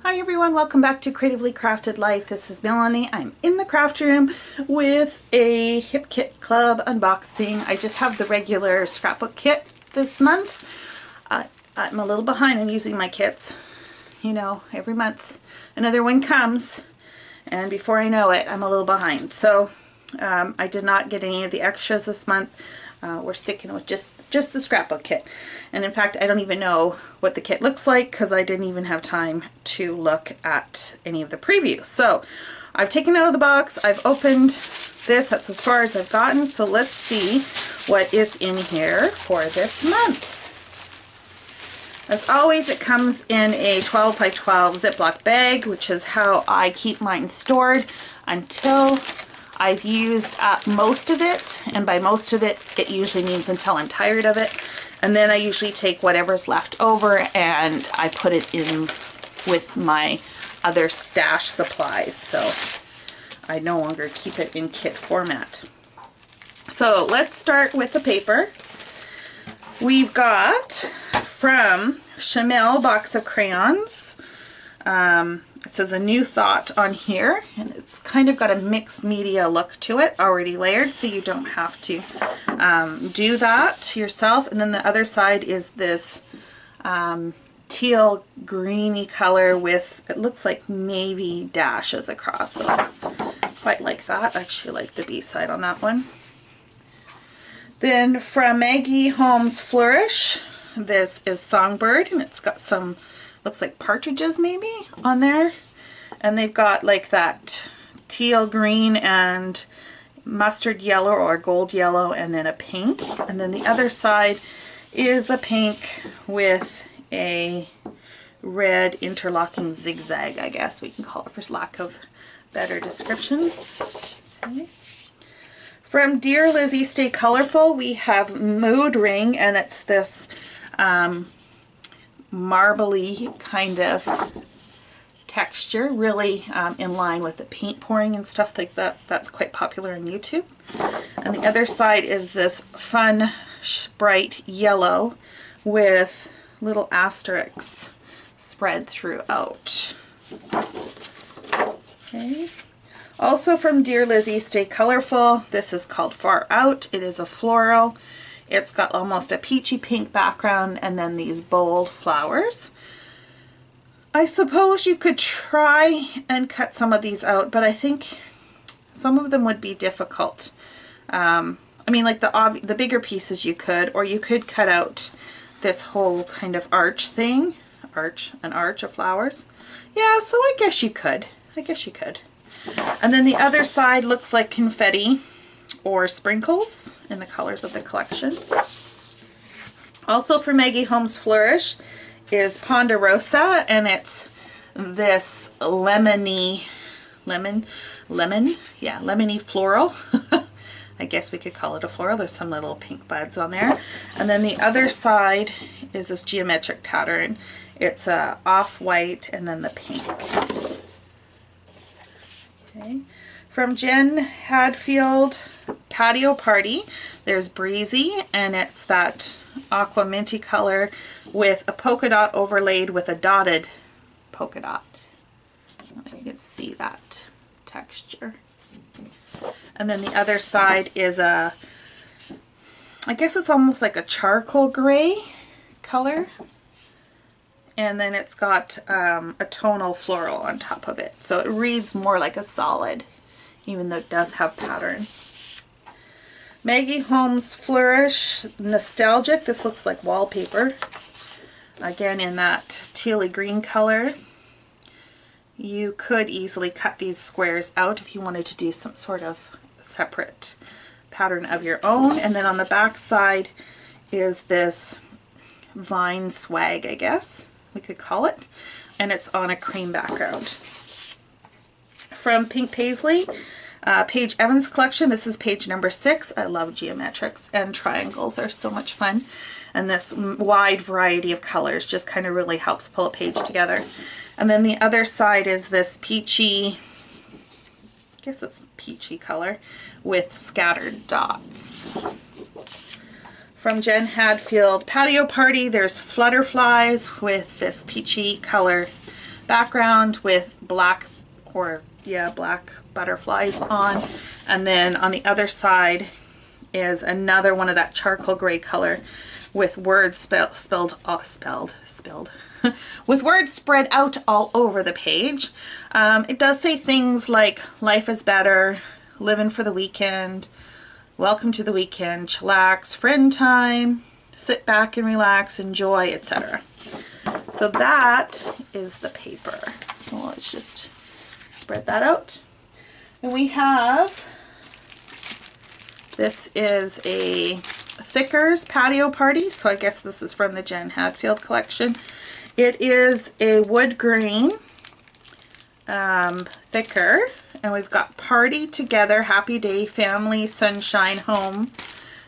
Hi everyone, welcome back to Creatively Crafted Life. This is Melanie. I'm in the craft room with a Hip Kit Club unboxing. I just have the regular scrapbook kit this month. I'm a little behind on using my kits. You know, every month another one comes and before I know it, I'm a little behind. So I did not get any of the extras this month. We're sticking with just the scrapbook kit. And in fact, I don't even know what the kit looks like because I didn't even have time to look at any of the previews. So I've taken it out of the box, I've opened this, that's as far as I've gotten. So let's see what is in here for this month. As always, it comes in a 12 by 12 Ziploc bag, which is how I keep mine stored until I've used up most of it, and by most of it, it usually means until I'm tired of it. And then I usually take whatever's left over and I put it in with my other stash supplies. So I no longer keep it in kit format. So let's start with the paper. We've got from Chamel box of crayons. It says a new thought on here, and it's kind of got a mixed media look to it, already layered, so you don't have to do that yourself. And then the other side is this teal greeny color with, it looks like navy dashes across, so quite like that. I actually like the B side on that one. Then from Maggie Holmes Flourish, this is Songbird, and it's got some, looks like partridges maybe on there, and they've got like that teal green and mustard yellow or gold yellow and then a pink, and then the other side is the pink with a red interlocking zigzag, I guess we can call it for lack of better description. Okay. From Dear Lizzie Stay Colorful, we have Mood Ring, and it's this marbly kind of texture, really in line with the paint pouring and stuff like that. That's quite popular on YouTube. And the other side is this fun bright yellow with little asterisks spread throughout. Okay. Also from Dear Lizzie Stay Colorful, this is called Far Out. It is a floral. It's got almost a peachy pink background and then these bold flowers. I suppose you could try and cut some of these out, but I think some of them would be difficult. I mean, like the bigger pieces you could, or you could cut out this whole kind of arch thing. An arch of flowers. Yeah, so I guess you could. And then the other side looks like confetti or sprinkles in the colors of the collection. Also for Maggie Holmes Flourish is Ponderosa, and it's this lemony floral. I guess we could call it a floral. There's some little pink buds on there. And then the other side is this geometric pattern. It's off-white and then the pink. Okay. From Jen Hadfield Patio Party, there's Breezy, and it's that aqua minty color with a polka dot overlaid with a dotted polka dot. I don't know if you can see that texture. And then the other side is I guess it's almost like a charcoal gray color. And then it's got a tonal floral on top of it. So it reads more like a solid, even though it does have pattern. Maggie Holmes Flourish Nostalgic. This looks like wallpaper. Again, in that tealy green color. You could easily cut these squares out if you wanted to do some sort of separate pattern of your own. And then on the back side is this vine swag, I guess we could call it, and it's on a cream background. From Pink Paisley, Paige Evans collection, this is page number 6. I love geometrics, and triangles are so much fun, and this wide variety of colors just kind of really helps pull a page together. And then the other side is this peachy, I guess it's peachy color with scattered dots. From Jen Hadfield Patio Party, there's Flutterflies with this peachy color background with black black butterflies on. And then on the other side is another one of that charcoal gray color with words spelled with words spread out all over the page. It does say things like life is better, living for the weekend, welcome to the weekend, chillax, friend time, sit back and relax, enjoy, etc. So that is the paper. Well, let's just spread that out. And we have, this is a Thickers Patio Party, so I guess this is from the Jen Hadfield collection. It is a wood grain thicker, and we've got Party Together, Happy Day, Family, Sunshine, Home.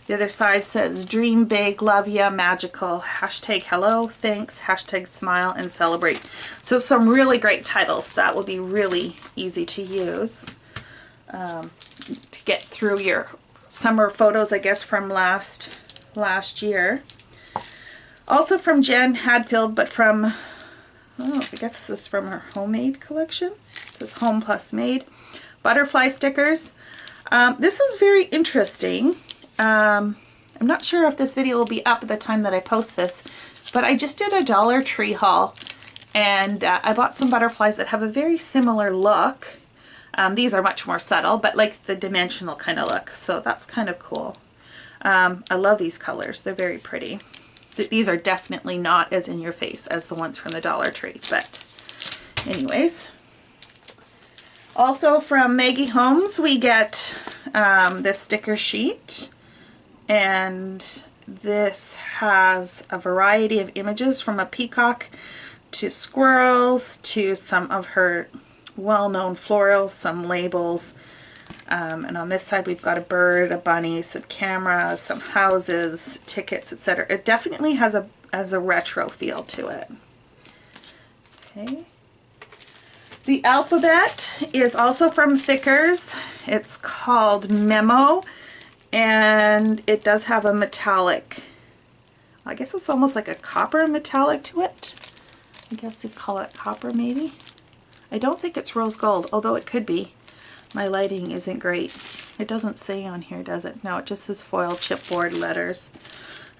The other side says Dream Big, Love Ya, Magical, hashtag Hello, Thanks, hashtag Smile, and Celebrate. So some really great titles that will be really easy to use to get through your summer photos, I guess, from last year. Also from Jen Hadfield, but from, oh, I guess this is from her homemade collection. This is Home Plus Made. Butterfly stickers. This is very interesting. I'm not sure if this video will be up at the time that I post this, but I just did a Dollar Tree haul, and I bought some butterflies that have a very similar look. These are much more subtle, but like the dimensional kind of look, so that's kind of cool. I love these colors. They're very pretty. These are definitely not as in your face as the ones from the Dollar Tree, but anyways. Also from Maggie Holmes, we get this sticker sheet, and this has a variety of images from a peacock to squirrels to some of her well-known florals, some labels, and on this side we've got a bird, a bunny, some cameras, some houses, tickets, etc. It definitely has a retro feel to it. Okay. The alphabet is also from Thickers. It's called Memo, and it does have a metallic, I guess it's almost like a copper metallic to it. I guess you'd call it copper maybe. I don't think it's rose gold, although it could be. My lighting isn't great. It doesn't say on here, does it? No, it just says foil chipboard letters.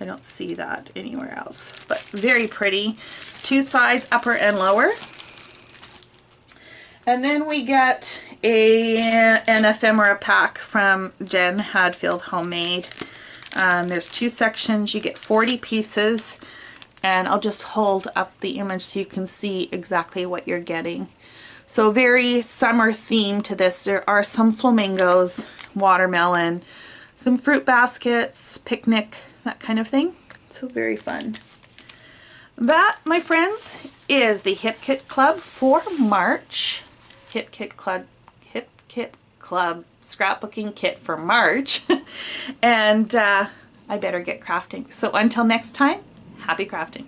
I don't see that anywhere else, but very pretty. Two sides, upper and lower. And then we get an ephemera pack from Jen Hadfield Homemade. There's two sections. You get 40 pieces, and I'll just hold up the image so you can see exactly what you're getting. So very summer theme to this. There are some flamingos, watermelon, some fruit baskets, picnic, that kind of thing. So very fun. That, my friends, is the Hip Kit Club for March. Hip Kit Club scrapbooking kit for March. And I better get crafting. So until next time, happy crafting.